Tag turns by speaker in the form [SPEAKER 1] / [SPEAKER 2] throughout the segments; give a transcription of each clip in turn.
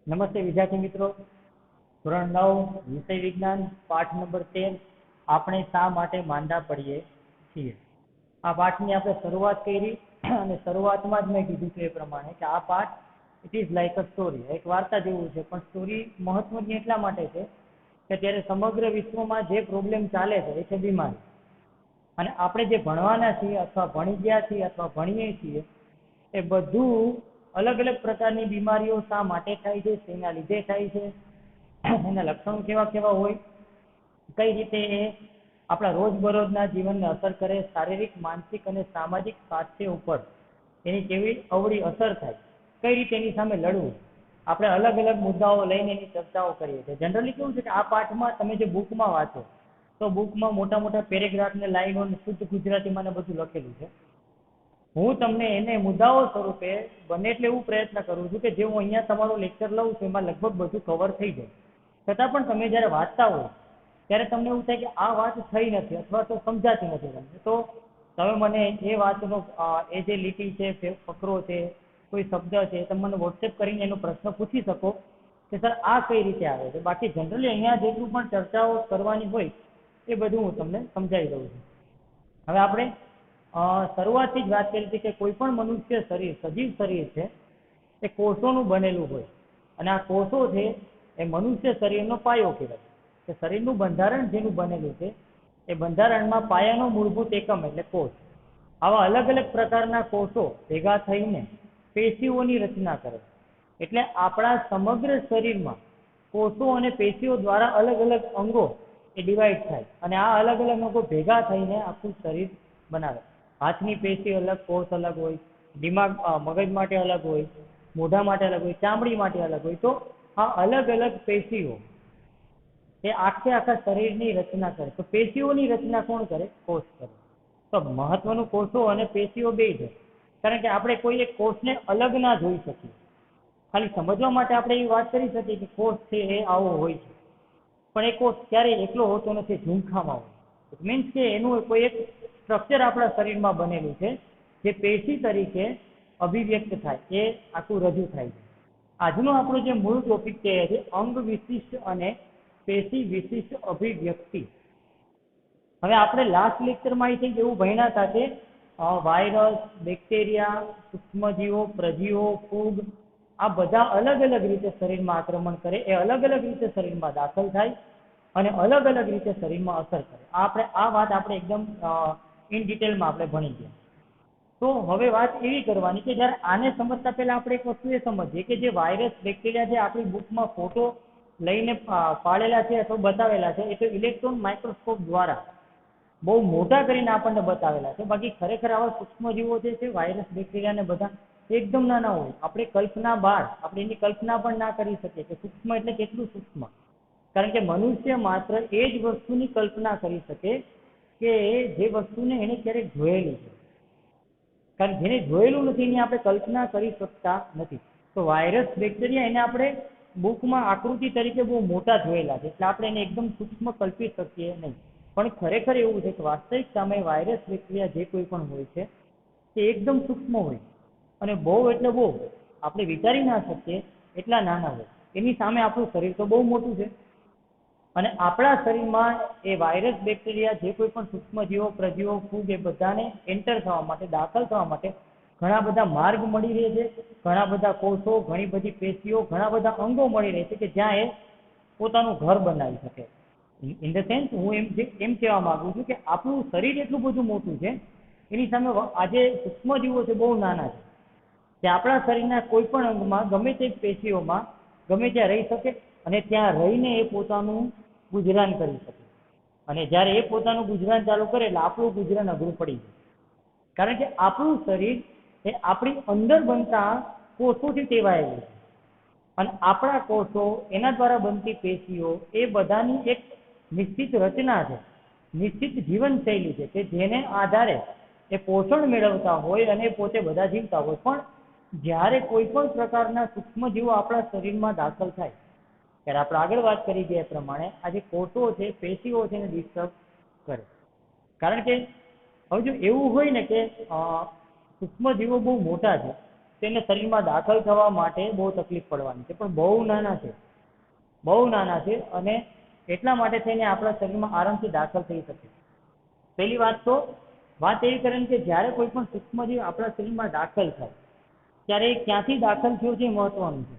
[SPEAKER 1] નમસ્તે વિદ્યાર્થી મિત્રો, ધોરણ 9 વિષય વિજ્ઞાન પાઠ નંબર 13 આપણે શા માટે માંદા પડીએ છીએ. આ પાઠની આપણે શરૂઆત કરી અને શરૂઆતમાં જ મેં કીધું છે એ પ્રમાણે કે આ પાઠ it is like a story, એક વાર્તા જેવું છે. પણ સ્ટોરી મહત્વની એટલા માટે છે કે ત્યારે સમગ્ર વિશ્વમાં જે પ્રોબ્લેમ ચાલે છે એ છે બીમારી. અને આપણે જે ભણવાના છીએ અથવા ભણી ગયા છીએ અથવા ભણીએ છીએ એ બધું અલગ અલગ પ્રકારની બીમારીઓ શા માટે થાય છે, શેના લીધે થાય છે, એના લક્ષણો કેવા કેવા હોય, કઈ રીતે એ આપણા રોજબરોજના જીવનને અસર કરે, શારીરિક, માનસિક અને સામાજિક સ્વાસ્થ્ય ઉપર એની કેવી અવળી અસર થાય, કઈ રીતે એની સામે લડવું, આપણે અલગ અલગ મુદ્દાઓ લઈને એની ચર્ચાઓ કરીએ છીએ. જનરલી કેવું છે કે આ પાઠમાં તમે જે બુકમાં વાંચો તો બુકમાં મોટા મોટા પેરેગ્રાફ ને લાઈનો શુદ્ધ ગુજરાતીમાં ને બધું લખેલું છે. હું તમને એને મુદ્દાઓ સ્વરૂપે બને એટલે એવું પ્રયત્ન કરું છું કે જે હું અહીંયા તમારું લેક્ચર લઉં છું એમાં લગભગ બધું કવર થઈ જાય. છતાં પણ તમે જ્યારે વાંચતા હોય ત્યારે તમને એવું થાય કે આ વાત થઈ નથી અથવા તો સમજાતી નથી તમને, તો તમે મને એ વાતનો એ જે લીટી છે, ફકરો છે, કોઈ શબ્દ છે, તમે મને વોટ્સએપ કરીને એનો પ્રશ્ન પૂછી શકો કે સર આ કઈ રીતે આવે છે. બાકી જનરલી અહીંયા જેટલું પણ ચર્ચાઓ કરવાની હોય એ બધું હું તમને સમજાવી દઉં છું. હવે આપણે શરૂઆતથી જ વાત કરી હતી કે કોઈ પણ મનુષ્ય શરીર, સજીવ શરીર છે એ કોષોનું બનેલું હોય અને આ કોષો છે એ મનુષ્ય શરીરનો પાયો કહેવાય. કે શરીરનું બંધારણ જેનું બનેલું છે એ બંધારણમાં પાયાનો મૂળભૂત એકમ એટલે કોષ. આવા અલગ અલગ પ્રકારના કોષો ભેગા થઈને પેશીઓની રચના કરે. એટલે આપણા સમગ્ર શરીરમાં કોષો અને પેશીઓ દ્વારા અલગ અલગ અંગો એ ડિવાઈડ થાય અને આ અલગ અલગ અંગો ભેગા થઈને આખું શરીર બનાવે. હાથની પેશી અલગ, કોષ અલગ હોય, દિમાગ મગજ માટે અલગ હોય, મોઢા માટે અલગ હોય, ચામડી માટે અલગ હોય. તો આ અલગ અલગ પેશીઓ એ આખે આખા શરીરની રચના કરે. તો પેશીઓની રચના કોણ કરે? કોષ કરે. તો મહત્વનું કોષો અને પેશીઓ બે છે, કારણ કે આપણે કોઈ એક કોષને અલગ ના જોઈ શકીએ. ખાલી સમજવા માટે આપણે એ વાત કરી શકીએ કે કોષ છે એ આવો હોય છે, પણ એ કોષ ક્યારેય એકલો હોતો નથી, ઝૂમખામાં હોય. ઇટ મીન્સ કે એનું કોઈ એક સ્ટ્રક્ચર આપણા શરીરમાં બનેલું છે જે પેશી તરીકે અભિવ્યક્ત થાય, એ આખું રજૂ થાય છે. આજનો આપણો જે મૂળ ટોપિક છે એ અંગ વિશિષ્ટ અને પેશી વિશિષ્ટ અભિવ્યક્તિ. હવે આપણે લાસ્ટ લેક્ચરમાં આવી થઈ એવું ભણ્યા હતા કે વાયરસ, બેક્ટેરિયા, સૂક્ષ્મજીવો, પ્રજીવો, ફૂગ આ બધા અલગ અલગ રીતે શરીરમાં આક્રમણ કરે, એ અલગ અલગ રીતે શરીરમાં દાખલ થાય અને અલગ અલગ રીતે શરીરમાં અસર કરે. આ વાત આપણે એકદમ ઇન ડિટેલમાં આપણે ભણી ગયા. તો હવે વાત એવી કરવાની કે જ્યારે આને સમજતા પહેલા આપણે એક વસ્તુ એ સમજીએ કે જે વાયરસ, બેક્ટેરિયા જે આપણી બુકમાં ફોટો લઈને પાડેલા છે અથવા બતાવેલા છે એ તો ઇલેક્ટ્રોન માઇક્રોસ્કોપ દ્વારા બહુ મોટા કરીને આપણને બતાવેલા છે. બાકી ખરેખર આવા સૂક્ષ્મજીવો જે છે, વાયરસ, બેક્ટેરિયા ને બધા એકદમ નાના હોય. આપણે કલ્પના બહાર, આપણે એની કલ્પના પણ ના કરી શકીએ કે સૂક્ષ્મ એટલે કેટલું સૂક્ષ્મ. કારણ કે મનુષ્ય માત્ર એ જ વસ્તુની કલ્પના કરી શકે કે જે વસ્તુને એને ક્યારેક જોયેલી છે. કારણ જેને જોયેલું નથી એની આપણે કલ્પના કરી શકતા નથી. તો વાયરસ, બેક્ટેરિયા એને આપણે બુકમાં આકૃતિ તરીકે બહુ મોટા જોયેલા છે, એટલે આપણે એને એકદમ સૂક્ષ્મ કલ્પી શકીએ નહીં. પણ ખરેખર એવું છે કે વાસ્તવિકતામાં વાયરસ, બેક્ટેરિયા જે કોઈ પણ હોય છે તે એકદમ સૂક્ષ્મ હોય અને બહુ એટલે બહુ આપણે વિચારી ના શકીએ એટલા નાના હોય. એની સામે આપણું શરીર તો બહુ મોટું છે. અને આપણા શરીરમાં એ વાયરસ, બેક્ટેરિયા જે કોઈ પણ સૂક્ષ્મજીવો, પ્રજીવો, ફૂગ એ બધાને એન્ટર થવા માટે, દાખલ થવા માટે ઘણા બધા માર્ગ મળી રહે છે, ઘણા બધા કોષો, ઘણી બધી પેશીઓ, ઘણા બધા અંગો મળી રહે છે કે જ્યાં એ પોતાનું ઘર બનાવી શકે. ઇન ધ સેન્સ હું એમ કહેવા માંગુ છું કે આપણું શરીર એટલું બધું મોટું છે, એની સામે આજે સૂક્ષ્મજીવો છે બહુ નાના છે, જે આપણા શરીરના કોઈ પણ અંગમાં ગમે તે પેશીઓમાં ગમે ત્યાં રહી શકે અને ત્યાં રહીને એ પોતાનું ગુજરાન કરી શકે. અને જ્યારે એ પોતાનું ગુજરાન ચાલુ કરે એટલે આપણું ગુજરાન અઘરું પડી જાય. કારણ કે આપણું શરીર એ આપણી અંદર બનતા કોષોથી ટેવાયેલું છે અને આપણા કોષો, એના દ્વારા બનતી પેશીઓ એ બધાની એક નિશ્ચિત રચના છે, નિશ્ચિત જીવનશૈલી છે કે જેને આધારે એ પોષણ મેળવતા હોય અને પોતે બધા જીવતા હોય. પણ જ્યારે કોઈ પણ પ્રકારના સૂક્ષ્મજીવો આપણા શરીરમાં દાખલ થાય ત્યારે આપણે આગળ વાત કરી ગયા એ પ્રમાણે આ જે કોષો છે, પેશીઓ છે એને ડિસ્ટર્બ કરે. કારણ કે હવે જો એવું હોય ને કે સૂક્ષ્મજીવો બહુ મોટા છે તેને શરીરમાં દાખલ થવા માટે બહુ તકલીફ પડવાની છે, પણ બહુ નાના છે, બહુ નાના છે, અને એટલા માટે થઈને આપણા શરીરમાં આરામથી દાખલ થઈ શકે. પહેલી વાત તો વાત એવી કરે કે જ્યારે કોઈ પણ સૂક્ષ્મજીવ આપણા શરીરમાં દાખલ થાય ત્યારે એ ક્યાંથી દાખલ થયો છે એ મહત્વનું છે.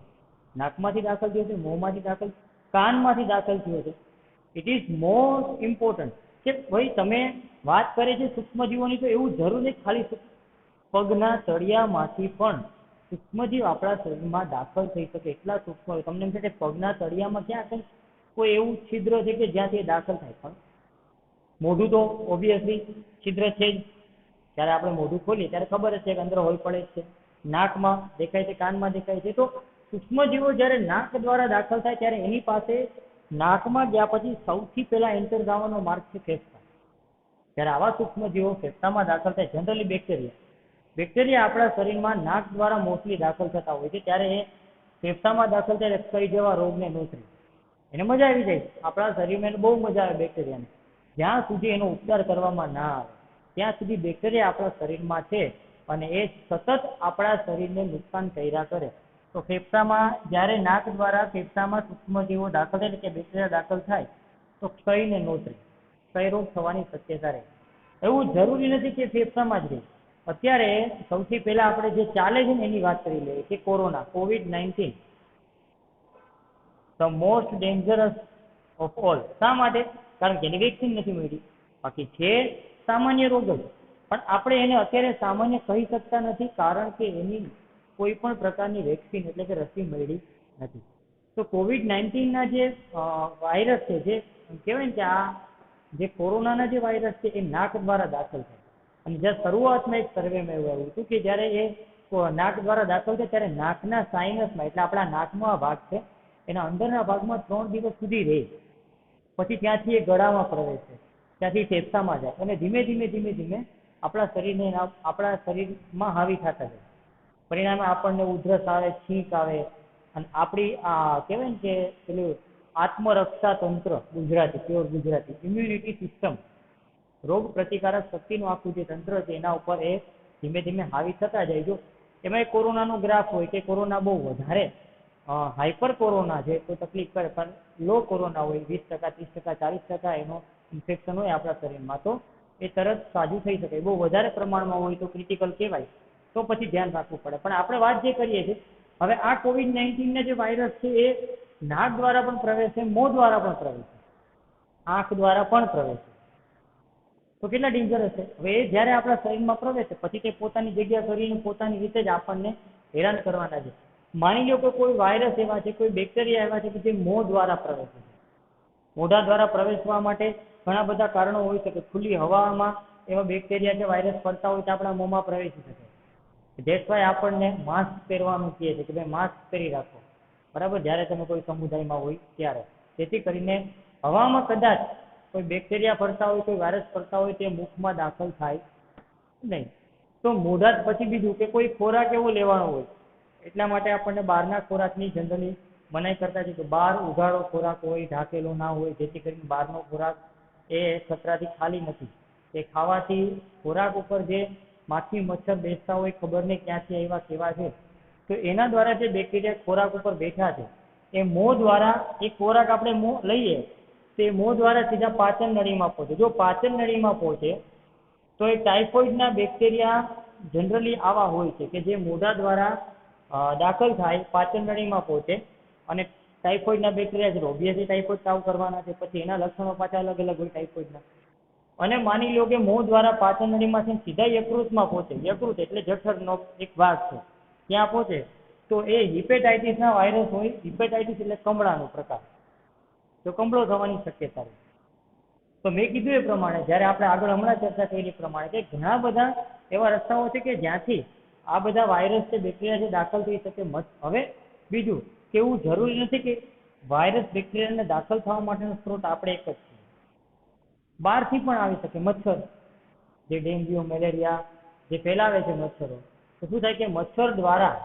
[SPEAKER 1] નાકમાંથી દાખલ થયો છે, મોંમાંથી દાખલ, કાનમાંથી દાખલ થયો છે. ઇટ ઇઝ મોસ્ટ ઇમ્પોર્ટન્ટ કે ભાઈ તમે વાત કરે છે સૂક્ષ્મજીવોની, તો એવું જરૂર નથી ખાલી પગના તળિયામાંથી પણ સૂક્ષ્મજીવ આપણા શરીરમાં દાખલ થઈ શકે એટલા સૂક્ષ્મ. તમને એમ છે કે પગના તળિયામાં ક્યાં કંઈ કોઈ એવું છિદ્ર છે કે જ્યાંથી એ દાખલ થાય, પણ મોઢું તો ઓબ્વિયસલી છિદ્ર છે જ. જ્યારે આપણે મોઢું ખોલીએ ત્યારે ખબર જ છે કે અંદર હોલ પડે જ છે. નાકમાં દેખાય છે, કાનમાં દેખાય છે. તો સૂક્ષ્મજીવો જ્યારે નાક દ્વારા દાખલ થાય ત્યારે એની પાસે નાકમાં ગયા પછી સૌથી પહેલા એન્ટર થવાનો માર્ગ છે ફેફસા. જ્યારે આવા સૂક્ષ્મજીવો ફેફસામાં દાખલ થાય, જનરલી બેક્ટેરિયા આપણા શરીરમાં નાક દ્વારા મોસ્ટલી દાખલ થતા હોય છે, ત્યારે એ ફેફસામાં દાખલ થાય કઈ જેવા રોગને નોતરી એને મજા આવી જાય. આપણા શરીરમાં એને બહુ મજા આવે બેક્ટેરિયાને. જ્યાં સુધી એનો ઉપચાર કરવામાં ના આવે ત્યાં સુધી બેક્ટેરિયા આપણા શરીરમાં છે અને એ સતત આપણા શરીરને નુકસાન કર્યા કરે. તો ફેફસામાં જ્યારે નાક દ્વારા ફેફસામાં સૂક્ષ્મજીવો દાખલ થાય કે બેક્ટેરિયા દાખલ થાય તો ક્ષયને નોતરી, ક્ષય રોગ થવાની શક્યતા રહે. એવું જરૂરી નથી કે ફેફસામાં જ રહે. અત્યારે સૌથી પહેલા આપણે જે ચાલે છે ને એની વાત કરી લઈએ કે corona, COVID-19, the most dangerous of all. શા માટે? કારણ કે એની વેક્સિન નથી મળી. બાકી છે સામાન્ય રોગ જ, પણ આપણે એને અત્યારે સામાન્ય કહી શકતા નથી કારણ કે એની કોઈ પણ પ્રકારની વેક્સિન એટલે કે રસી મળી નથી. તો COVID-19ના જે વાયરસ છે, જે કહેવાય ને કે આ જે કોરોનાના જે વાયરસ છે એ નાક દ્વારા દાખલ થાય. અને જ્યાં શરૂઆતમાં એક સર્વેમાં એવું આવ્યું હતું કે જ્યારે એ નાક દ્વારા દાખલ થાય ત્યારે નાકના સાઇનસમાં, એટલે આપણા નાકનો આ ભાગ છે એના અંદરના ભાગમાં 3 દિવસ સુધી રહે. પછી ત્યાંથી એ ગળામાં પ્રવેશે, ત્યાંથી ફેફસામાં જાય અને ધીમે ધીમે આપણા શરીરમાં હાવી થતા જાય. પરિણામે આપણને ઉધરસ આવે, છીંક આવે, અને આપણી આ કહેવાય ને કે પેલું આત્મરક્ષા તંત્ર, Gujarati, pure Gujarati, immunity system, રોગ પ્રતિકારક શક્તિનું આખું જે તંત્ર છે એના ઉપર એ ધીમે ધીમે હાવી થતા જાય. જો એમાં કોરોનાનો ગ્રાફ હોય કે કોરોના બહુ વધારે હાઇપર કોરોના છે તો તકલીફ કરે, પણ લો કોરોના હોય 20%, 30%, 40% એનો ઇન્ફેક્શન હોય આપણા શરીરમાં તો એ તરત સાજું થઈ શકે. બહુ વધારે પ્રમાણમાં હોય તો ક્રિટિકલ કહેવાય, તો પછી ધ્યાન રાખવું પડે. પણ આપણે વાત જે કરીએ છીએ હવે આ COVID-19 જે વાયરસ છે એ નાક દ્વારા પણ પ્રવેશે, મોં દ્વારા પણ પ્રવેશે, આંખ દ્વારા પણ પ્રવેશે. તો કેટલા ડેન્જરસ છે. હવે એ જ્યારે આપણા શરીરમાં પ્રવેશે પછી તે પોતાની જગ્યા કરીને પોતાની રીતે જ આપણને હેરાન કરવાના છે. માની લો કે કોઈ વાયરસ એવા છે, કોઈ બેક્ટેરિયા એવા છે કે જે મોં દ્વારા પ્રવેશે છે. મોઢા દ્વારા પ્રવેશવા માટે ઘણા બધા કારણો હોઈ શકે. ખુલ્લી હવામાં એવા બેક્ટેરિયા કે વાયરસ ફરતા હોય તો આપણા મોંમાં પ્રવેશી શકે. ધેટ્સ વાય આપણને માસ્ક પહેરવાનું કહે છે કે ભાઈ માસ્ક પહેરી રાખો, બરાબર, જ્યારે તમે કોઈ સમુદાયમાં હોય ત્યારે. જેથી કરીને હવામાં કદાચ કોઈ બેક્ટેરિયા ફરતા હોય, કોઈ વાયરસ ફરતા હોય તે મુખમાં દાખલ થાય નહીં. તો મોઢા જ પછી બીજું કે કોઈ ખોરાક એવો લેવાનો હોય, એટલા માટે આપણને બહારના ખોરાકની જનરલી મનાઈ કરતા છે કે બહાર ઉઘાડો ખોરાક હોય, ઢાંકેલો ના હોય, જેથી કરીને બહારનો ખોરાક એ ખતરાથી ખાલી નથી. એ ખાવાથી ખોરાક ઉપર જે માખી મચ્છર બેસતા હોય, ખબર નહીં ક્યાંથી આવ્યા કેવા છે, તો એના દ્વારા જે બેક્ટેરિયા ખોરાક ઉપર બેઠા છે એ મોં દ્વારા એ ખોરાક આપણે લઈએ તે મોં દ્વારા સીધા પાચન નળીમાં પહોંચે. જો પાચન નળીમાં પહોંચે તો એ ટાઇફોઇડના બેક્ટેરિયા જનરલી આવા હોય છે કે જે મોઢા દ્વારા દાખલ થાય, પાચન નળીમાં પહોંચે, અને ટાઇફોઇડના બેક્ટેરિયા છે ઓબ્વિયસલી ટાઇફોઇડ તાવ કરવાના છે. પછી એના લક્ષણો પાછા અલગ અલગ હોય ટાઇફોઇડના. અને માની લો કે મોં દ્વારા પાચન નળીમાંથી સીધા યકૃતમાં પહોંચે. યકૃત એટલે જઠરનો એક ભાગ છે, ત્યાં પહોંચે તો એ હિપેટાઇટિસના વાયરસ હોય. હિપેટાઇટિસ એટલે કમળાનો પ્રકાર, તો કમળો થવાની શક્યતા રહે. તો મેં કીધું એ પ્રમાણે જ્યારે આપણે આગળ હમણાં ચર્ચા કરી એ પ્રમાણે કે ઘણા બધા એવા રસ્તાઓ છે કે જ્યાંથી આ બધા વાયરસ છે, બેક્ટેરિયા છે દાખલ થઈ શકે. હવે બીજું કે એવું જરૂરી નથી કે વાયરસ બેક્ટેરિયાને દાખલ થવા માટેનો સ્ત્રોત આપણે એક જ છે. બહારથી પણ આવી શકે. મચ્છર, જે ડેન્ગ્યુ, મેલેરિયા જે ફેલાવે છે મચ્છરો, તો શું થાય કે મચ્છર દ્વારા,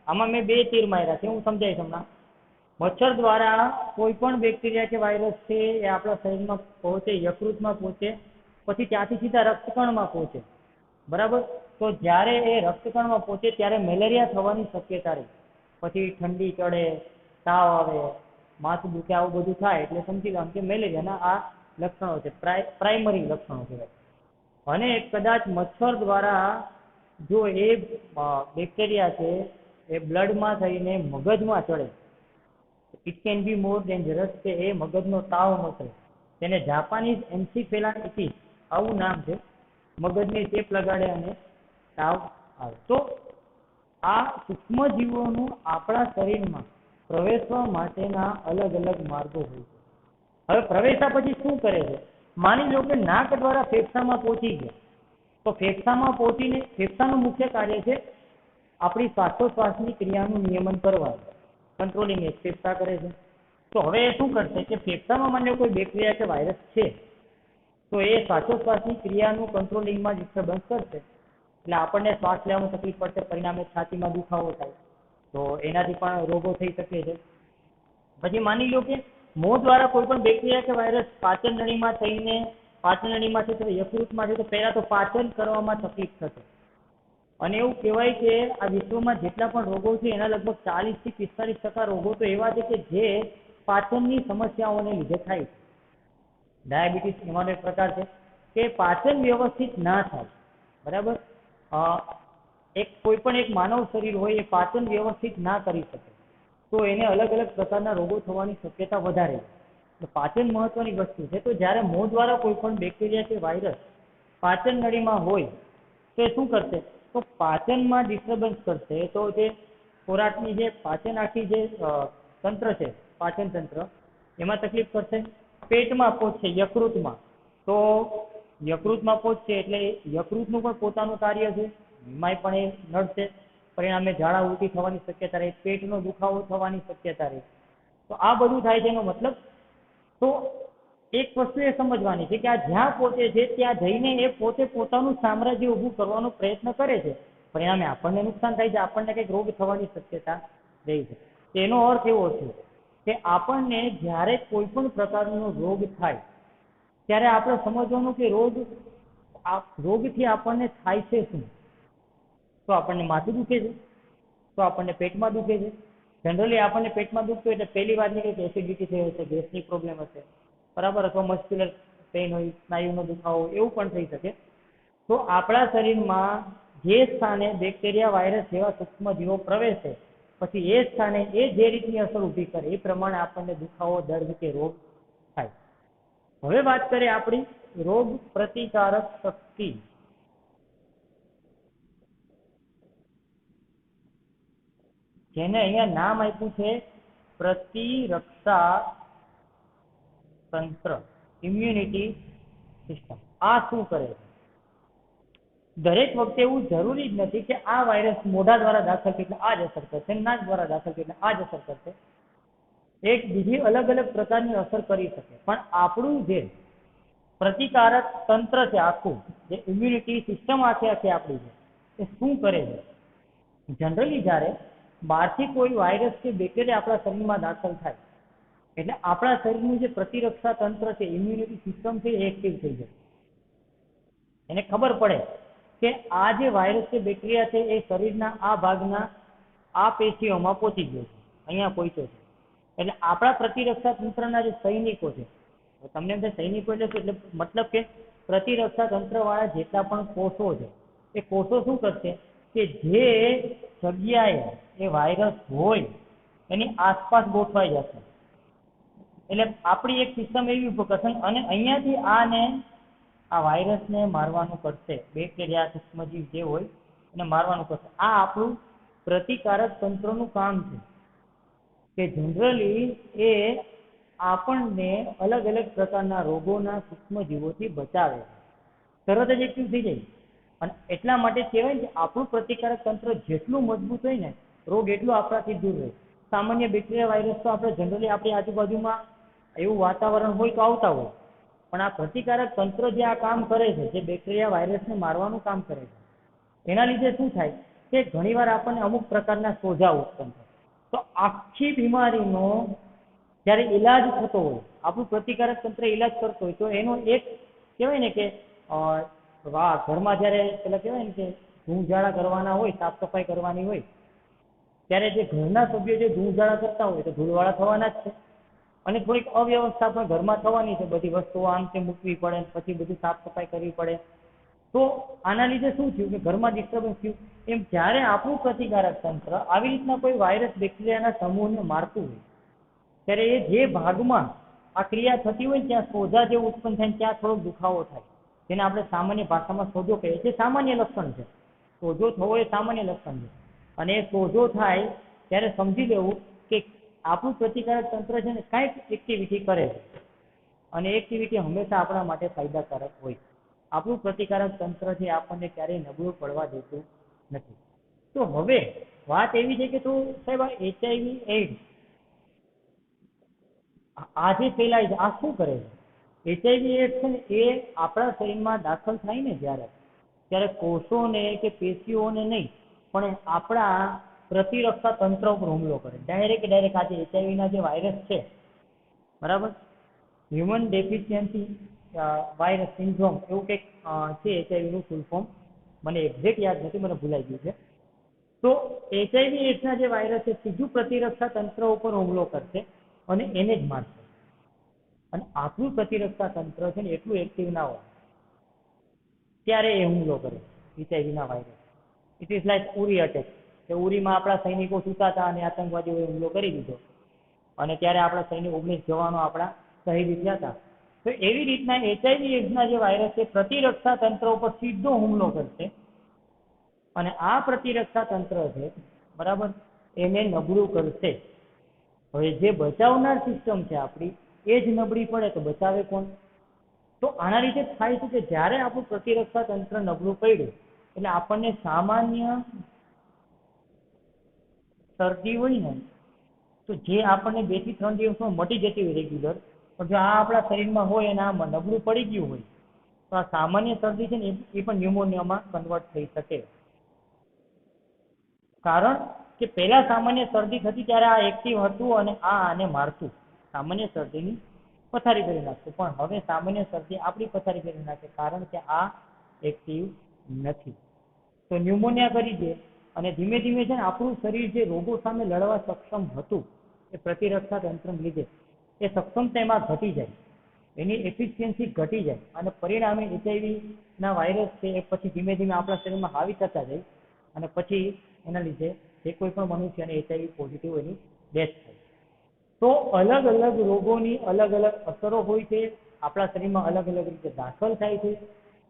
[SPEAKER 1] આમાં મેં 2 તીર માર્યા છે, હું સમજાવીશ હમણાં. મચ્છર દ્વારા કોઈ પણ બેક્ટેરિયા કે વાયરસ છે એ આપણા શરીરમાં પહોંચે, યકૃતમાં પહોંચે, પછી ત્યાંથી સીધા રક્તકણમાં પહોંચે, બરાબર. તો જ્યારે એ રક્તકણમાં પહોંચે ત્યારે મેલેરિયા થવાની શક્યતા રહે. પછી ઠંડી ચડે, તાવ આવે, માથું દુખે, આવું બધું થાય એટલે સમજી લો કે મેલેરિયાના આ લક્ષણો છે, પ્રાઇમરી લક્ષણો કહેવાય. અને કદાચ મચ્છર દ્વારા જો એ બેક્ટેરિયા છે એ બ્લડમાં થઈને મગજમાં ચડે, it can be more dangerous, કે એ મગજનો તાવ મોકલે. તેને જાપાનીઝ એન્સીફેલાઇટિસ આવું નામ છે. મગજની ચેપ લગાડે અને તાવ આવે. તો આ સૂક્ષ્મજીવોનું આપણા શરીરમાં પ્રવેશવા માટેના અલગ અલગ માર્ગો હોય છે. હવે પ્રવેશા પછી શું કરે છે? માની લો કે નાક દ્વારા ફેફસામાં પહોંચી ગયા, તો ફેફસામાં પહોંચીને ફેફસાનું મુખ્ય કાર્ય છે આપણી શ્વાસોશ્વાસની ક્રિયાનું નિયમન કરવાનું, કંટ્રોલિંગ એ ફેફસા કરે છે. તો હવે એ શું કરશે કે ફેફસામાં માની લો કોઈ બેક્ટેરિયા કે વાયરસ છે, તો એ શ્વાસોશ્વાસની ક્રિયાનું કંટ્રોલિંગમાં ડિસ્ટર્બન્સ કરશે, એટલે આપણને શ્વાસ લેવામાં તકલીફ પડશે, પરિણામે છાતીમાં દુખાવો થાય, તો એનાથી પણ રોગો થઈ શકે છે. પછી માની લો કે મોં દ્વારા કોઈ પણ બેક્ટેરિયા કે વાયરસ પાચન નળીમાં થઈને પાચન નળીમાંથી તો યકૃતમાં છે, તો પહેલા તો પાચન કરવામાં તકલીફ થશે. અને એવું કહેવાય કે આ વિશ્વમાં જેટલા પણ રોગો છે એના લગભગ 40 થી 45% રોગો તો એવા છે કે જે પાચનની સમસ્યાઓને લીધે થાય છે. ડાયાબિટીસ એમાંનો એક પ્રકાર છે કે પાચન વ્યવસ્થિત ના થાય. બરાબર, કોઈ પણ એક માનવ શરીર હોય એ પાચન વ્યવસ્થિત ના કરી શકે તો એને અલગ અલગ પ્રકારના રોગો થવાની શક્યતા વધારે છે. પાચન મહત્વની વસ્તુ છે. તો જ્યારે મોં દ્વારા કોઈ પણ બેક્ટેરિયા કે વાયરસ પાચન નળીમાં હોય તો એ શું કરશે? તો પાચનમાં ડિસ્ટર્બન્સ કરશે. તો જે ખોરાકની જે પાચન આખી જે તંત્ર છે, પાચન તંત્ર, એમાં તકલીફ કરશે. પેટમાં પહોંચશે, યકૃતમાં, તો યકૃતમાં પહોંચશે એટલે યકૃતનું પણ પોતાનું કાર્ય છે, એમાંય પણ એ નડશે, પરિણામે ઝાડા ઉલટી થવાની શક્યતા રહે, પેટનો દુખાવો થવાની શક્યતા રહે. તો આ બધું થાય છે. એનો મતલબ તો એક વસ્તુ એ સમજવાની છે કે આ જ્યાં પહોંચે છે ત્યાં જઈને એ પોતે પોતાનું સામ્રાજ્ય ઊભું કરવાનો પ્રયત્ન કરે છે, પરિણામે આપણને નુકસાન થાય છે, આપણને કંઈક રોગ થવાની શક્યતા રહી છે. તેનો અર્થ એવો છે કે આપણને જ્યારે કોઈ પણ પ્રકારનો રોગ થાય ત્યારે આપણે સમજવાનું કે રોગથી આપણને થાય છે શું? તો આપણને માથું દુખે છે, તો આપણને પેટમાં દુખે છે. જનરલી આપણને પેટમાં દુખતું એટલે પહેલી વાત નીકળે કે એસિડિટી થઈ હશે, ગેસની પ્રોબ્લેમ હશે, બરાબર, અથવા મસ્ક્યુલર પેઇન હોય, સ્નાયુનો દુખાવો, એવું પણ થઈ શકે. તો આપણા શરીરમાં જે સ્થાને બેક્ટેરિયા, વાયરસ જેવા સૂક્ષ્મજીવો પ્રવેશે પછી એ સ્થાને એ જે રીતની અસર ઊભી કરે એ પ્રમાણે આપણને દુખાવો, દર્દ કે રોગ થાય. હવે વાત કરીએ આપણી રોગ પ્રતિકારક શક્તિ. જેને અહીંયા નામ આપ્યું છે પ્રતિરક્ષા તંત્ર, ઇમ્યુનિટી સિસ્ટમ. આ શું કરે છે? દરેક વખતે એવું જરૂરી જ નથી કે આ વાયરસ મોઢા દ્વારા દાખલ થાય એટલે આ જ અસર કરશે, નાક દ્વારા દાખલ થાય એટલે આ જ અસર કરશે. એક બીજી અલગ અલગ પ્રકારની અસર કરી શકે. પણ આપણું જે પ્રતિકારક તંત્ર છે આખું, જે ઇમ્યુનિટી સિસ્ટમ આખી આપણી છે, એ શું કરે છે? જનરલી જ્યારે બહારથી કોઈ વાયરસ કે બેક્ટેરિયા આપણા શરીરમાં દાખલ થાય એટલે આપણા શરીરનું જે પ્રતિરક્ષા તંત્ર છે, ઇમ્યુનિટી સિસ્ટમ છે, એ એક્ટિવ થઈ જાય. એને ખબર પડે કે આ જે વાયરસ કે બેક્ટેરિયા છે એ શરીરના આ ભાગના આ પેશીઓમાં પહોંચી ગયો છે, અહીંયા પહોંચ્યો છે. એટલે આપણા પ્રતિરક્ષા તંત્રના જે સૈનિકો છે, તમને એમ થાય સૈનિકો એટલે મતલબ કે પ્રતિરક્ષા તંત્રવાળા જેટલા પણ કોષો છે એ કોષો શું કરશે કે જે જગ્યાએ એ વાયરસ હોય એની આસપાસ ગોઠવાઈ જશે. એટલે આપણી એક સિસ્ટમ એવી ઊભી કરશે અને અહીંયાથી આ વાયરસને મારવાનું કરશે, બેક્ટેરિયા, સૂક્ષ્મજીવ જે હોય એને મારવાનું કરશે. આ આપણું પ્રતિકારક તંત્રનું કામ છે કે જનરલી એ આપણને અલગ અલગ પ્રકારના રોગોના સૂક્ષ્મજીવોથી બચાવે છે, તરત જ એક્ટિવ થઈ જાય. અને એટલા માટે કહેવાય ને કે આપણું પ્રતિકારક તંત્ર જેટલું મજબૂત હોય ને રોગ એટલું આપણાથી દૂર રહે. સામાન્ય બેક્ટેરિયા, વાયરસ તો આપણે જનરલી આપણી આજુબાજુમાં એવું વાતાવરણ હોય તો આવતા હોય, પણ આ પ્રતિકારક તંત્ર જે આ કામ કરે છે, જે બેક્ટેરિયા, વાયરસને મારવાનું કામ કરે છે, એના લીધે શું થાય કે ઘણીવાર આપણને અમુક પ્રકારના સોજા ઉત્પન્ન થાય. તો આખી બીમારીનો જ્યારે ઈલાજ થતો હોય, આપણું પ્રતિકારક તંત્ર ઈલાજ કરતો હોય, તો એનો એક કહેવાય ને કે ઘરમાં જ્યારે પેલા કહેવાય ને કે ધૂળ કરવાના હોય, સાફ સફાઈ કરવાની હોય, ત્યારે જે ઘરના સભ્યો જે ધૂળ કરતા હોય તો ધૂળવાળા થવાના જ છે. અને થોડીક અવ્યવસ્થા પણ ઘરમાં થવાની છે, બધી વસ્તુઓ આમ તેમ મૂકવી પડે, પછી બધું સાફ સફાઈ કરવી પડે. તો આના લીધે શું થયું કે ઘરમાં ડિસ્ટર્બન્સ થયું. એમ જ્યારે આપણું પ્રતિકારક તંત્ર આવી રીતના કોઈ વાયરસ બેક્ટેરિયાના સમૂહને મારતું હોય, ત્યારે એ જે ભાગમાં આ ક્રિયા થતી હોય ત્યાં સોજા જે ઉત્પન્ન થાય ત્યાં થોડોક દુખાવો થાય, જેને આપણે સામાન્ય ભાષામાં સોજો કહીએ છીએ. સામાન્ય લક્ષણ છે, સોજો થવો એ સામાન્ય લક્ષણ છે. અને એ સોજો થાય ત્યારે સમજી લેવું કે આપણું પ્રતિકારક તંત્ર છે ને કાંઈક એક્ટિવિટી કરે છે, અને એક્ટિવિટી હંમેશા આપણા માટે ફાયદાકારક હોય. આપણું પ્રતિકારક તંત્ર છે આપણને ક્યારેય નબળું પડવા દેતું નથી. તો હવે વાત એવી છે કે તો સાહેબ આ HIV AIDS આ જે ફેલાય છે આ શું કરે છે? HIV AIDS છે ને એ આપણા શરીરમાં દાખલ થાય ને ત્યારે કોષોને કે પેશીઓને નહીં, પણ આપણા પ્રતિરક્ષા તંત્ર ઉપર હુમલો કરે. ડાયરેક્ટ આ જે HIV ના જે વાયરસ છે, બરાબર, હ્યુમન ડેફિશિયન્સી વાયરસ સિન્ડ્રોમ એવું કંઈક છે HIV નું ફૂલ ફોર્મ, મને એક્ઝેક્ટ યાદ નથી, મને ભૂલાઈ ગયું છે. તો HIV AIDS ના જે વાયરસ છે સીધું પ્રતિરક્ષા તંત્ર ઉપર હુમલો કરશે અને એને જ મારશે. અને આપણું પ્રતિરક્ષા તંત્ર છે ને એટલું એક્ટિવ ના હોય ત્યારે એ હુમલો કરે HIV ના virus. It is like Uri attack, કે ઉરીમાં આપણા સૈનિકો સૂતા હતા અને આતંકવાદીઓએ હુમલો કરી દીધો, અને ત્યારે આપણા સૈનિક 19 જવાનો આપણા શહીદ થયા હતા. તો એવી રીતના HIV એડ્સના જે વાયરસ છે પ્રતિરક્ષા તંત્ર ઉપર સીધો હુમલો કરશે, અને આ પ્રતિરક્ષા તંત્ર છે, બરાબર, એને નબળું કરશે. હવે જે બચાવનાર સિસ્ટમ છે આપણી એ જ નબળી પડે તો બચાવે કોણ? તો આના લીધે થાય છે કે જ્યારે આપણું પ્રતિરક્ષા તંત્ર નબળું પડ્યું એટલે આપણને સામાન્ય શરદી હોય ને તો જે આપણને 2 થી 3 દિવસમાં મટી જતી હોય રેગ્યુલર, પણ જો આ આપણા શરીરમાં હોય અને આમાં નબળું પડી ગયું હોય તો આ સામાન્ય શરદી છે ને એ પણ ન્યુમોનિયામાં કન્વર્ટ થઈ શકે. કારણ કે પહેલા સામાન્ય શરદી થતી ત્યારે આ એક્ટિવ હતું અને આને મારતું, સામાન્ય શરદીની પથારી કરી નાખતું. પણ હવે સામાન્ય શરદી આપણી પથારી કરી નાખે, કારણ કે આ એક્ટિવ નથી. તો ન્યુમોનિયા કરી દે અને ધીમે ધીમે છે ને આપણું શરીર જે રોગો સામે લડવા સક્ષમ હતું એ પ્રતિરક્ષા તંત્રને લીધે એ સક્ષમતા એમાં ઘટી જાય, એની એફિશિયન્સી ઘટી જાય, અને પરિણામે HIV ના વાયરસ છે એ પછી ધીમે ધીમે આપણા શરીરમાં હાવી થતા જાય, અને પછી એના લીધે જે કોઈ પણ મનુષ્યને HIV પોઝિટિવ એની ડેથ થાય. તો અલગ અલગ રોગોની અલગ અલગ અસરો હોય છે, આપણા શરીરમાં અલગ અલગ રીતે દાખલ થાય છે.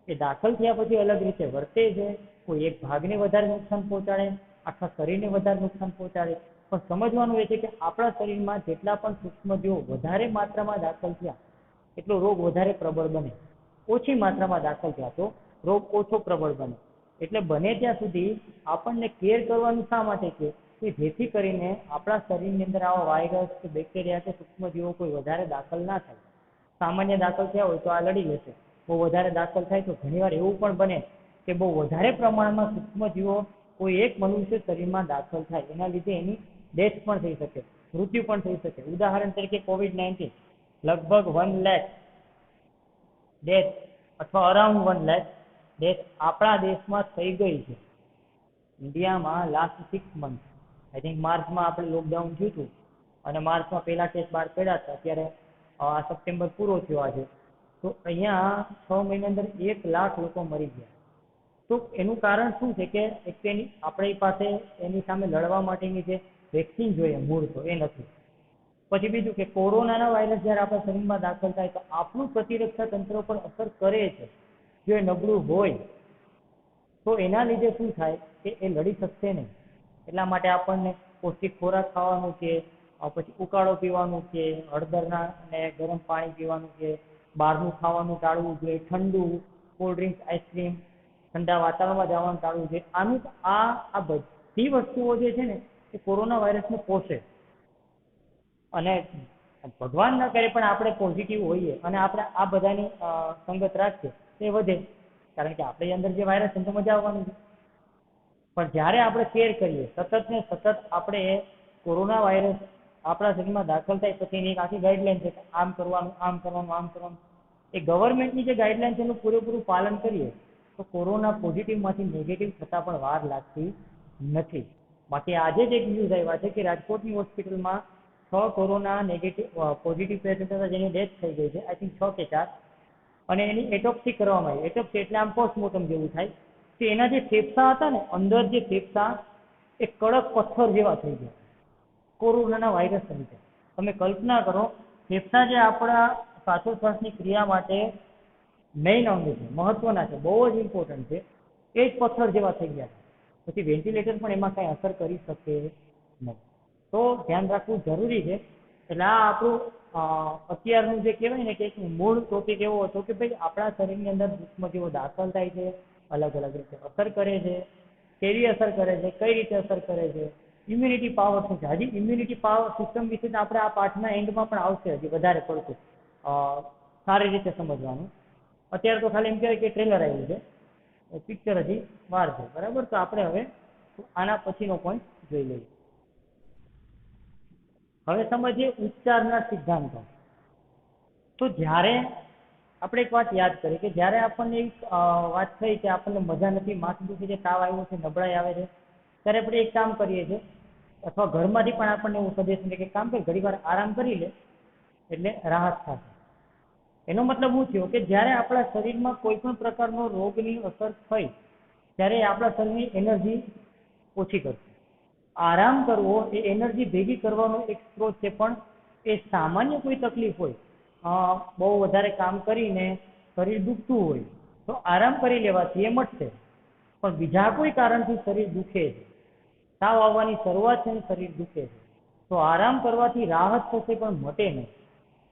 [SPEAKER 1] એ દાખલ થયા પછી અલગ રીતે વર્તે છે. કોઈ એક ભાગને વધારે નુકસાન પહોંચાડે, આખા શરીરને વધારે નુકસાન પહોંચાડે. પણ સમજવાનું એ છે કે આપણા શરીરમાં જેટલા પણ સૂક્ષ્મજીવો વધારે માત્રામાં દાખલ થયા એટલો રોગ વધારે પ્રબળ બને, ઓછી માત્રામાં દાખલ થયા તો રોગ ઓછો પ્રબળ બને. એટલે બને ત્યાં સુધી આપણને કેર કરવાનું શા માટે છે કે જેથી કરીને આપણા શરીરની અંદર આવા વાયરસ કે બેક્ટેરિયા કે સૂક્ષ્મજીવો કોઈ વધારે દાખલ ના થાય. સામાન્ય દાખલ થયા હોય તો આ લડી લેશે, બહુ વધારે દાખલ થાય તો ઘણીવાર એવું પણ બને કે બહુ વધારે પ્રમાણમાં સૂક્ષ્મજીવો કોઈ એક મનુષ્ય શરીરમાં દાખલ થાય, એના લીધે એની ડેથ પણ થઈ શકે, મૃત્યુ પણ થઈ શકે. ઉદાહરણ તરીકે COVID-19 લગભગ 1 લાખ ડેથ અથવા અરાઉન્ડ 1 લાખ ડેથ આપણા દેશમાં થઈ ગઈ છે. ઇન્ડિયામાં લાસ્ટ 6 મંથ, આઈ થિંક માર્ચમાં આપણે લોકડાઉન થયું હતું અને માર્ચમાં પહેલા કેસ બહાર પડ્યા હતા, અત્યારે આ સપ્ટેમ્બર પૂરો થયો આજે, તો અહીંયા 6 મહિના અંદર 1 લાખ લોકો મરી ગયા. તો એનું કારણ શું છે કે આપણી પાસે એની સામે લડવા માટેની જે વેક્સિન જોઈએ મૂળ તો એ નથી. પછી બીજું કે કોરોનાના વાયરસ જ્યારે આપણા શરીરમાં દાખલ થાય તો આપણું પ્રતિરક્ષા તંત્ર પર અસર કરે છે. જો એ નબળું હોય તો એના લીધે શું થાય કે એ લડી શકશે નહીં. એટલા માટે આપણને પૌષ્ટિક ખોરાક ખાવાનું છે, પછી ઉકાળો પીવાનું છે, હળદરના અને ગરમ પાણી પીવાનું છે, બહારનું ખાવાનું ટાળવું જોઈએ, ઠંડુ કોલ્ડ ડ્રિંક્સ, આઈસ્ક્રીમ, ઠંડા વાતાવરણમાં જવાનું ટાળવું જોઈએ. આ બધી વસ્તુઓ જે છે ને એ કોરોના વાયરસને પોષે. અને ભગવાન ન કરે પણ આપણે પોઝિટિવ હોઈએ અને આપણે આ બધાની સંગત રાખીએ તે વધે, કારણ કે આપણે અંદર જે વાયરસ છે તો મજા આવવાની છે. પણ જ્યારે આપણે કેર કરીએ સતત ને સતત, આપણે કોરોના વાયરસ આપણા શરીરમાં દાખલ થાય પછી એની એક આખી ગાઈડલાઈન છે કે આમ કરવાનું, આમ કરવાનું, આમ કરવાનું. એ ગવર્મેન્ટની જે ગાઈડલાઈન છે એનું પૂરેપૂરું પાલન કરીએ તો કોરોના પોઝિટિવમાંથી નેગેટિવ થતાં પણ વાર લાગતી નથી. બાકી આજે જ એક ન્યૂઝ આવ્યા છે કે રાજકોટની હોસ્પિટલમાં 6 કોરોના પોઝિટિવ પેશન્ટ હતા જેની ડેથ થઈ ગઈ છે, આઈ થિંક 6 કે 4, અને એની એટોપ્સી કરવામાં આવી. એટોપ્સી એટલે આમ પોસ્ટમોર્ટમ જેવું થાય કે એના જે ફેફસા હતા ને, અંદર જે ફેફસા એ કડક પથ્થર જેવા થઈ ગયા કોરોનાના વાયરસ લીધે. તમે કલ્પના કરો, ફેફસા જે આપણા શ્વાસોશ્વાસની ક્રિયા માટે મેઇન અંગ છે, મહત્વના છે, બહુ જ ઇમ્પોર્ટન્ટ છે, એ જ પથ્થર જેવા થઈ ગયા. પછી વેન્ટિલેટર પણ એમાં કાંઈ અસર કરી શકે નહીં. તો ધ્યાન રાખવું જરૂરી છે. એટલે આ આપણું અત્યારનું જે કહેવાય ને કે એક મૂળ ટોપિક એવો હતો કે ભાઈ આપણા શરીરની અંદર સૂક્ષ્મજીવો દાખલ થાય છે, અલગ અલગ રીતે અસર કરે છે, કેવી અસર કરે છે, કઈ રીતે અસર કરે છે, ઇમ્યુનિટી પાવર શું છે. હજી ઇમ્યુનિટી પાવર સિસ્ટમ વિશે આપણે આ પાઠના એન્ડમાં પણ આવશે, હજી વધારે પડતું સારી રીતે સમજવાનું. અત્યારે તો ખાલી એમ કહેવાય કે ટ્રેલર આવ્યું છે, પિક્ચર હજી વાર છે, બરાબર. તો આપણે હવે આના પછીનો પોઈન્ટ જોઈ લઈએ. હવે સમજીએ ઉપચારના સિદ્ધાંતો. તો જ્યારે આપણે એક વાત યાદ કરીએ કે જ્યારે આપણને એક વાત થઈ કે આપણને મજા નથી, માથું દુખે છે, તાવ આવ્યો છે, નબળાઈ આવે છે, ત્યારે આપણે એક કામ કરીએ છીએ, અથવા ઘરમાંથી પણ આપણને એવું સજેશન છે કે કામ કરે ઘણી વાર આરામ કરી લે એટલે રાહત થશે. એનો મતલબ શું થયો કે જ્યારે આપણા શરીરમાં કોઈ પણ પ્રકારનો રોગની અસર થઈ ત્યારે આપણા શરીરની એનર્જી ઓછી કરશે. આરામ કરવો એ એનર્જી ભેગી કરવાનો એક સ્ત્રોત છે, પણ એ સામાન્ય કોઈ તકલીફ હોય, બહુ વધારે કામ કરીને શરીર દુખતું હોય તો આરામ કરી લેવાથી એ મટશે. પણ બીજા કોઈ કારણથી શરીર દુખે છે, તાવ આવવાની શરૂઆત છે, શરીર દુખે છે, તો આરામ કરવાથી રાહત થશે પણ મટે નહીં.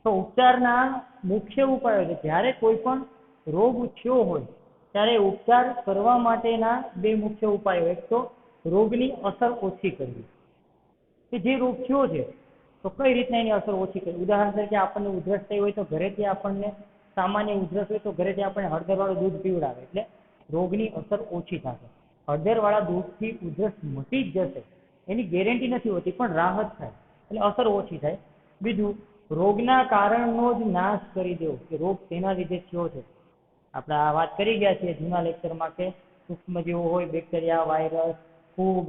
[SPEAKER 1] તો ઉપચારના મુખ્ય ઉપાયો છે, જ્યારે કોઈ પણ રોગ થયો હોય ત્યારે ઉપચાર કરવા માટેના 2 મુખ્ય ઉપાયો. એક તો રોગની અસર ઓછી કરવી, કે જે રોગ થયો છે તો કઈ રીતના એની અસર ઓછી કરવી. ઉદાહરણ તરીકે આપણને ઉધરસ થઈ હોય તો ઘરેથી આપણને સામાન્ય ઉધરસ હોય તો ઘરેથી આપણને હળદરવાળું દૂધ પીવડાવે એટલે રોગની અસર ઓછી થશે. હળદરવાળા દૂધથી ઉધરસ મટી જ જશે એની ગેરંટી નથી હોતી, પણ રાહત થાય એટલે અસર ઓછી થાય. બીજું, રોગના કારણનો જ નાશ કરી દેવો, કે રોગ તેના લીધે થયો છે. આપણે આ વાત કરી ગયા છીએ જૂના લેક્ચરમાં કે સૂક્ષ્મજીવો હોય, બેક્ટેરિયા, વાયરસ, ફૂગ,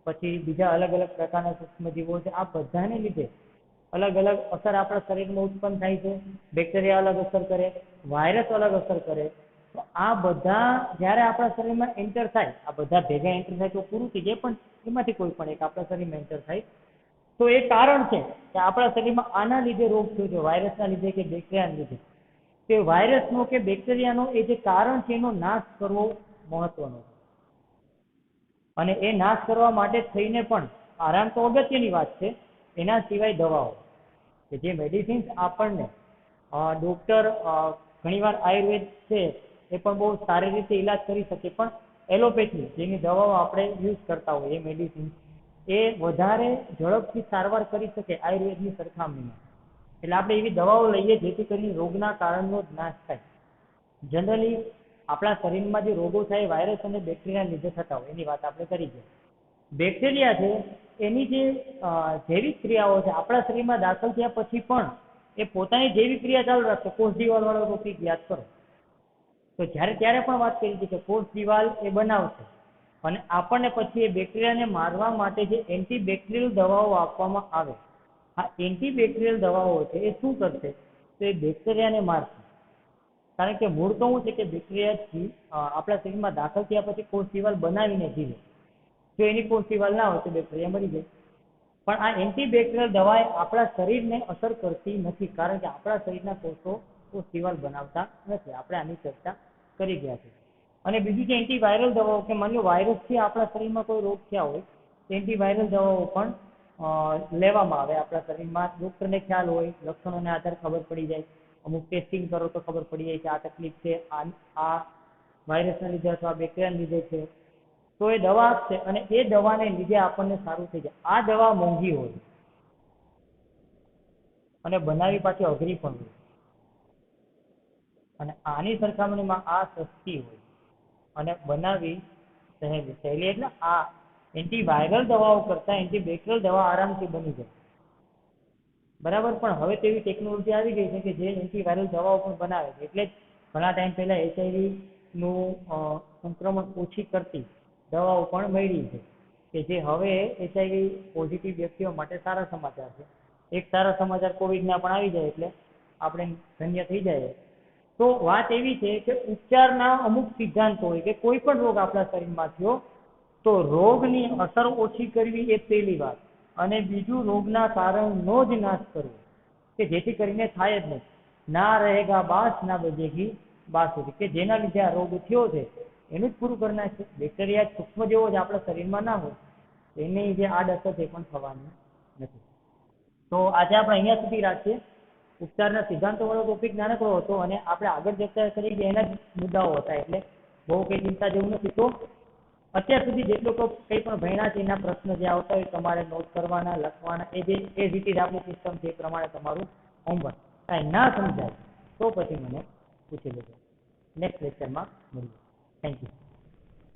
[SPEAKER 1] પછી બીજા અલગ અલગ પ્રકારના સૂક્ષ્મજીવો છે, આ બધાને લીધે અલગ અલગ અસર આપણા શરીરમાં ઉત્પન્ન થાય છે. બેક્ટેરિયા અલગ અસર કરે, વાયરસ અલગ અસર કરે. તો આ બધા જ્યારે આપણા શરીરમાં એન્ટર થાય, આ બધા ભેગા એન્ટર થાય તો પૂરું થઈ જાય, પણ એમાંથી કોઈ પણ એક આપણા શરીરમાં એન્ટર થાય તો એ કારણ છે કે આપણા શરીરમાં આના લીધે રોગ થયો છે, વાયરસના લીધે કે બેક્ટેરિયાના લીધે. તે વાયરસનો કે બેક્ટેરિયાનો એ જે કારણ છે એનો નાશ કરવો મહત્વનો છે. અને એ નાશ કરવા માટે થઈને પણ આરામ તો અગત્યની વાત છે, એના સિવાય દવાઓ કે જે મેડિસિન્સ આપણને ડૉક્ટર ઘણીવાર આયુર્વેદ છે એ પણ બહુ સારી રીતે ઈલાજ કરી શકે, પણ એલોપેથી જેની દવાઓ આપણે યુઝ કરતા હોય એ મેડિસિન એ વધારે ઝડપથી સારવાર કરી શકે આયુર્વેદની સરખામણીમાં. એટલે આપણે એવી દવાઓ લઈએ જેથી કરીને રોગના કારણનો જ નાશ થાય. જનરલી આપણા શરીરમાં જે રોગો થાય વાયરસ અને બેક્ટેરિયાના લીધે થતા હોય એની વાત આપણે કરી છે. બેક્ટેરિયા છે એની જે જૈવિક ક્રિયાઓ છે આપણા શરીરમાં દાખલ થયા પછી પણ એ પોતાની જૈવિક ક્રિયા ચાલુ રાખશે. કોષ દિવાલવાળો ટોપિક યાદ કરો તો ત્યારે પણ વાત કરી હતી કે કોષ દિવાલ એ બનાવશે અને આપણને પછી એ બેક્ટેરિયાને મારવા માટે જે એન્ટીબેક્ટેરિયલ દવાઓ આપવામાં આવે, આ એન્ટીબેક્ટેરિયલ દવાઓ છે એ શું કરશે તો એ બેક્ટેરિયાને મારશે. કારણ કે મૂળ તો શું છે કે બેક્ટેરિયા આપણા શરીરમાં દાખલ થયા પછી કોષ દિવાલ બનાવીને જીવે. જો એની કોષ દિવાલ ના હોય તો બેક્ટેરિયા મરી જાય. પણ આ એન્ટીબેક્ટેરિયલ દવા આપણા શરીરને અસર કરતી નથી, કારણ કે આપણા શરીરના કોષો કોષ દિવાલ બનાવતા નથી. આપણે આની ચર્ચા કરી ગયા છે. અને બીજું છે એન્ટીવાયરલ દવાઓ, કે માની લો વાયરસથી આપણા શરીરમાં કોઈ રોગ થયા હોય તો એન્ટીવાયરલ દવાઓ પણ લેવામાં આવે આપણા શરીરમાં. ડૉક્ટરને ખ્યાલ હોય, લક્ષણોને આધારે ખબર પડી જાય, અમુક ટેસ્ટિંગ કરો તો ખબર પડી જાય કે આ તકલીફ છે, આ વાયરસના લીધે અથવા બેક્ટેરિયાના લીધે છે, તો એ દવા આપશે અને એ દવાને લીધે આપણને સારું થઈ જાય. આ દવા મોંઘી હોય અને બનાવી પાછી અઘરી પણ હોય, અને આની સરખામણીમાં આ સસ્તી હોય અને બનાવી સહેલી. એટલે આ એન્ટીવાયરલ દવાઓ કરતાં એન્ટીબેક્ટેરિયલ દવા આરામથી બની જાય, બરાબર. પણ હવે તેવી ટેકનોલોજી આવી ગઈ છે કે જે એન્ટીવાયરલ દવાઓ પણ બનાવે છે. એટલે જ ઘણા ટાઈમ પહેલા HIV નું સંક્રમણ ઓછી કરતી દવાઓ પણ મળી છે કે જે હવે HIV પોઝિટિવ વ્યક્તિઓ માટે સારા સમાચાર છે. એક સારા સમાચાર કોવિડના પણ આવી જાય એટલે આપણે ધન્ય થઈ જાય. તો વાત એવી છે કે ઉપચારના અમુક સિદ્ધાંતો હોય કે કોઈ પણ રોગ આપણા શરીરમાં થયો તો રોગની અસર ઓછી કરવી એ પહેલી વાત, અને બીજું રોગના કારણનો જ નાશ કરવો કે જેથી કરીને થાય જ નહીં. ના રહેગા બાસ ના બજેગી બાંસુરી, કે જેના લીધે આ રોગ થયો છે એનું જ પૂરું કરી નાખે. બેક્ટેરિયા સૂક્ષ્મ જેવો જ આપણા શરીરમાં ના હોય એની જે આડઅસર તે પણ થવાની નથી. તો આજે આપણે અહીંયા સુધી રાખીએ. ઉપચારના સિદ્ધાંતો વાળો ટોપિક નાનકડો હતો અને આપણે આગળ ચર્ચા કરી કે એના જ મુદ્દાઓ હતા, એટલે બહુ કંઈ ચિંતા જેવું નથી. તો અત્યાર સુધી જેટલું તો કંઈ પણ ભણ્યા છે એના પ્રશ્ન જે આવતા હોય તમારે નોટ કરવાના, લખવાના, એ રીતે આપણી સિસ્ટમ છે એ પ્રમાણે તમારું હોમવર્ક. કાંઈ ના સમજાય તો પછી મને પૂછી લેજો. નેક્સ્ટ લેક્ચરમાં મળીએ. Thank you.